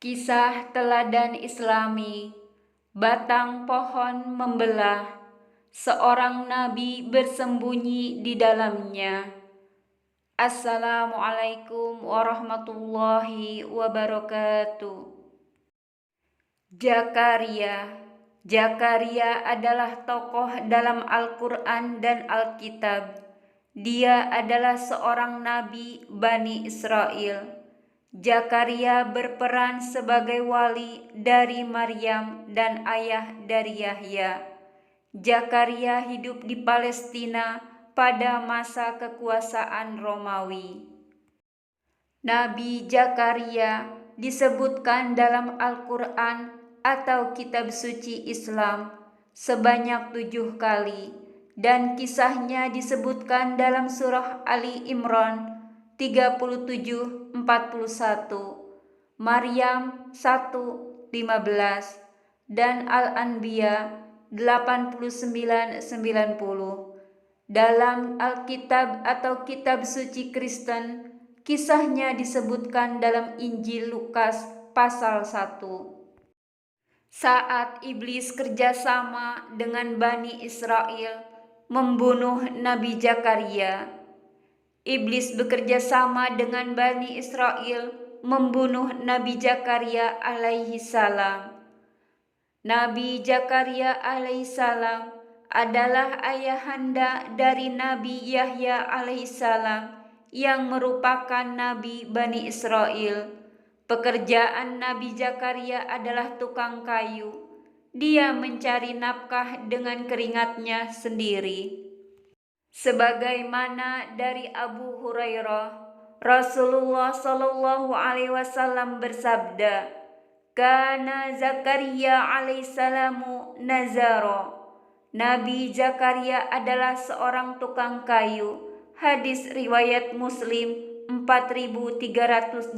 Kisah teladan Islami. Batang pohon membelah, seorang nabi bersembunyi di dalamnya. Assalamualaikum warahmatullahi wabarakatuh. Zakaria adalah tokoh dalam Al-Quran dan Alkitab. Dia adalah seorang nabi Bani Israel. Zakaria berperan sebagai wali dari Maryam dan ayah dari Yahya. Zakaria hidup di Palestina pada masa kekuasaan Romawi. Nabi Zakaria disebutkan dalam Al-Quran atau kitab suci Islam sebanyak 7 kali, dan kisahnya disebutkan dalam surah Ali Imran 37-41, Maryam 1-15, dan Al-Anbiya 89-90. Dalam Alkitab atau kitab suci Kristen, kisahnya disebutkan dalam Injil Lukas pasal 1. Saat iblis kerjasama dengan Bani Israel membunuh Nabi Zakaria, iblis bekerja sama dengan Bani Israel membunuh Nabi Zakaria alaihi salam. Nabi Zakaria alaihi salam adalah ayahanda dari Nabi Yahya alaihi salam yang merupakan Nabi Bani Israel. Pekerjaan Nabi Zakaria adalah tukang kayu. Dia mencari nafkah dengan keringatnya sendiri. Sebagaimana dari Abu Hurairah, Rasulullah Shallallahu Alaihi Wasallam bersabda, "Kana Zakaria alaihissalamu nazaro." Nabi Zakaria adalah seorang tukang kayu. Hadis riwayat Muslim 4384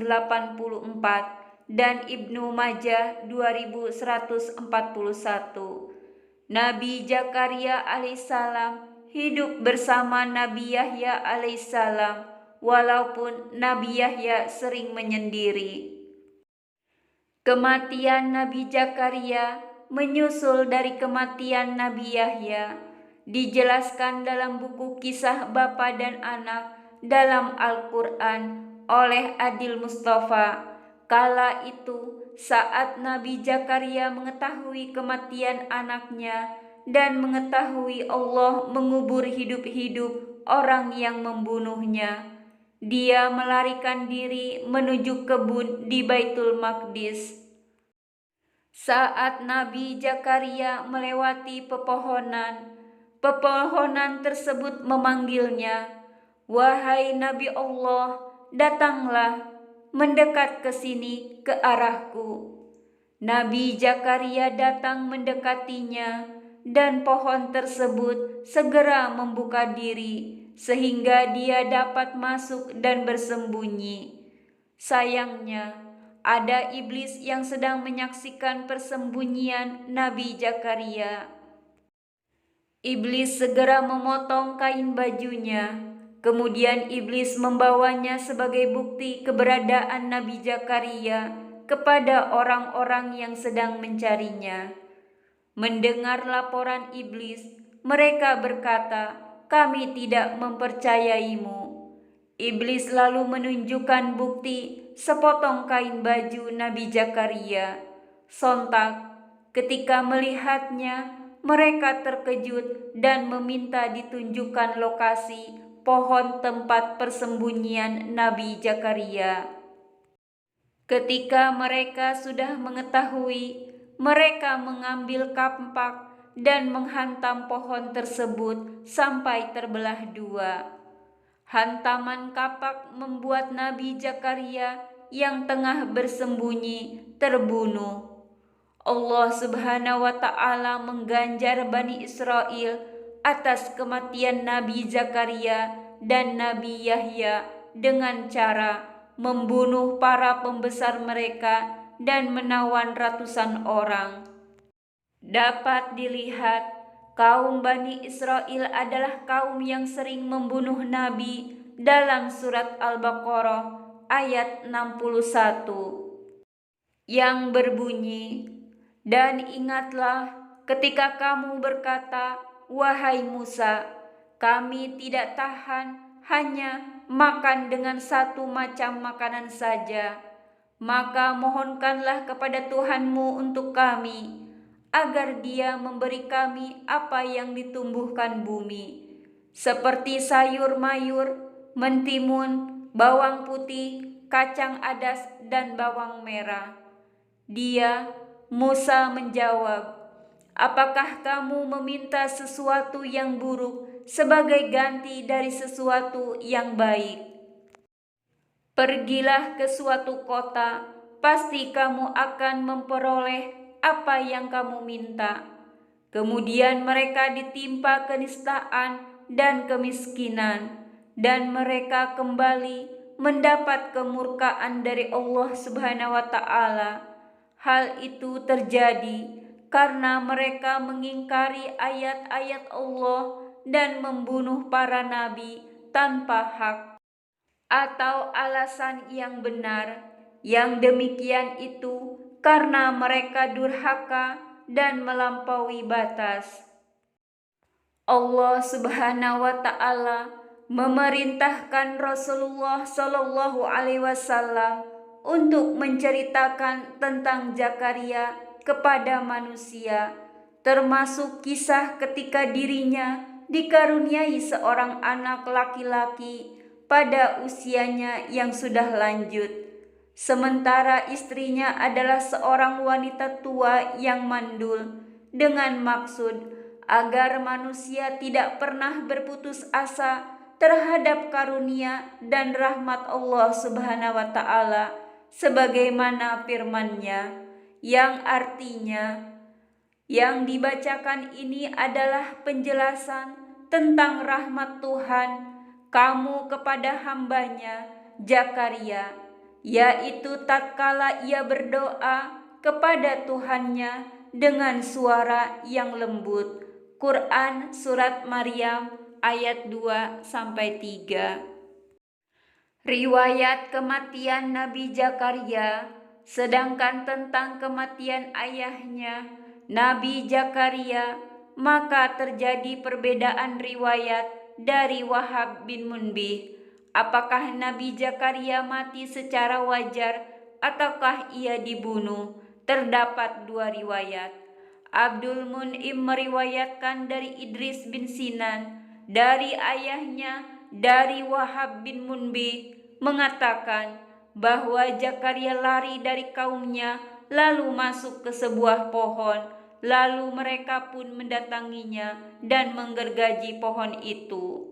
dan Ibnu Majah 2141. Nabi Zakaria alaihissalam hidup bersama Nabi Yahya alaihissalam, walaupun Nabi Yahya sering menyendiri. Kematian Nabi Zakaria menyusul dari kematian Nabi Yahya. Dijelaskan dalam buku Kisah Bapa dan Anak dalam Al-Quran oleh Adil Mustafa. Kala itu, saat Nabi Zakaria mengetahui kematian anaknya dan mengetahui Allah mengubur hidup-hidup orang yang membunuhnya, dia melarikan diri menuju kebun di Baitul Maqdis. Saat Nabi Zakaria melewati pepohonan tersebut memanggilnya, "Wahai Nabi Allah, datanglah, mendekat ke sini, ke arahku." Nabi Zakaria datang mendekatinya, dan pohon tersebut segera membuka diri sehingga dia dapat masuk dan bersembunyi. Sayangnya, ada iblis yang sedang menyaksikan persembunyian Nabi Zakaria. Iblis segera memotong kain bajunya. Kemudian iblis membawanya sebagai bukti keberadaan Nabi Zakaria kepada orang-orang yang sedang mencarinya. Mendengar laporan iblis, mereka berkata, "Kami tidak mempercayaimu." Iblis lalu menunjukkan bukti sepotong kain baju Nabi Zakaria. Sontak, ketika melihatnya, mereka terkejut dan meminta ditunjukkan lokasi pohon tempat persembunyian Nabi Zakaria. Ketika mereka sudah mengetahui, mereka mengambil kampak dan menghantam pohon tersebut sampai terbelah dua. Hantaman kapak membuat Nabi Zakaria yang tengah bersembunyi terbunuh. Allah Subhanahu wa Ta'ala mengganjar Bani Israel atas kematian Nabi Zakaria dan Nabi Yahya dengan cara membunuh para pembesar mereka dan menawan ratusan orang. Dapat dilihat, kaum Bani Israel adalah kaum yang sering membunuh Nabi dalam surat Al-Baqarah ayat 61. yang berbunyi, "Dan ingatlah ketika kamu berkata, 'Wahai Musa, kami tidak tahan hanya makan dengan satu macam makanan saja. Maka mohonkanlah kepada Tuhanmu untuk kami, agar Dia memberi kami apa yang ditumbuhkan bumi, seperti sayur mayur, mentimun, bawang putih, kacang adas, dan bawang merah.'" Dia, Musa, menjawab, "Apakah kamu meminta sesuatu yang buruk sebagai ganti dari sesuatu yang baik? Pergilah ke suatu kota, pasti kamu akan memperoleh apa yang kamu minta." Kemudian mereka ditimpa kenistaan dan kemiskinan, dan mereka kembali mendapat kemurkaan dari Allah Subhanahu wa Ta'ala. Hal itu terjadi karena mereka mengingkari ayat-ayat Allah dan membunuh para nabi tanpa hak atau alasan yang benar. Yang demikian itu karena mereka durhaka dan melampaui batas. Allah Subhanahu wa Ta'ala memerintahkan Rasulullah Shallallahu Alaihi Wasallam untuk menceritakan tentang Zakaria kepada manusia, termasuk kisah ketika dirinya dikaruniai seorang anak laki-laki pada usianya yang sudah lanjut, sementara istrinya adalah seorang wanita tua yang mandul, dengan maksud agar manusia tidak pernah berputus asa terhadap karunia dan rahmat Allah Subhanahu wa Ta'ala, sebagaimana firman-Nya, yang artinya, yang dibacakan ini adalah penjelasan tentang rahmat Tuhan kamu kepada hamba-Nya Zakaria, yaitu tatkala ia berdoa kepada Tuhannya dengan suara yang lembut. Quran Surat Maryam ayat 2-3. Riwayat kematian Nabi Zakaria. Sedangkan tentang kematian ayahnya, Nabi Zakaria, maka terjadi perbedaan riwayat dari Wahab bin Munbih. Apakah Nabi Zakaria mati secara wajar ataukah ia dibunuh? Terdapat dua riwayat. Abdul Mun'im meriwayatkan dari Idris bin Sinan dari ayahnya dari Wahab bin Munbih mengatakan bahwa Zakaria lari dari kaumnya lalu masuk ke sebuah pohon, lalu mereka pun mendatanginya dan menggergaji pohon itu.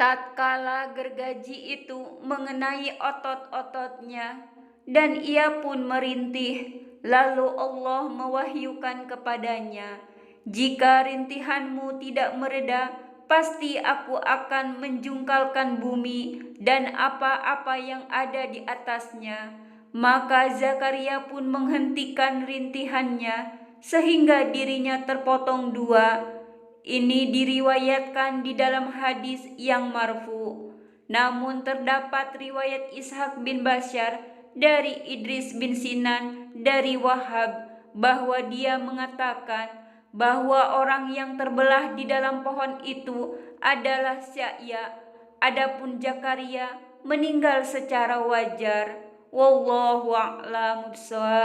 Tatkala gergaji itu mengenai otot-ototnya dan ia pun merintih, lalu Allah mewahyukan kepadanya, "Jika rintihanmu tidak mereda, pasti aku akan menjungkalkan bumi dan apa-apa yang ada di atasnya." Maka Zakaria pun menghentikan rintihannya sehingga dirinya terpotong dua. Ini diriwayatkan di dalam hadis yang marfu. Namun terdapat riwayat Ishaq bin Basyar dari Idris bin Sinan dari Wahab bahwa dia mengatakan bahwa orang yang terbelah di dalam pohon itu adalah Sya'ya. Adapun Zakaria meninggal secara wajar. Wallahu a'lam bishawab.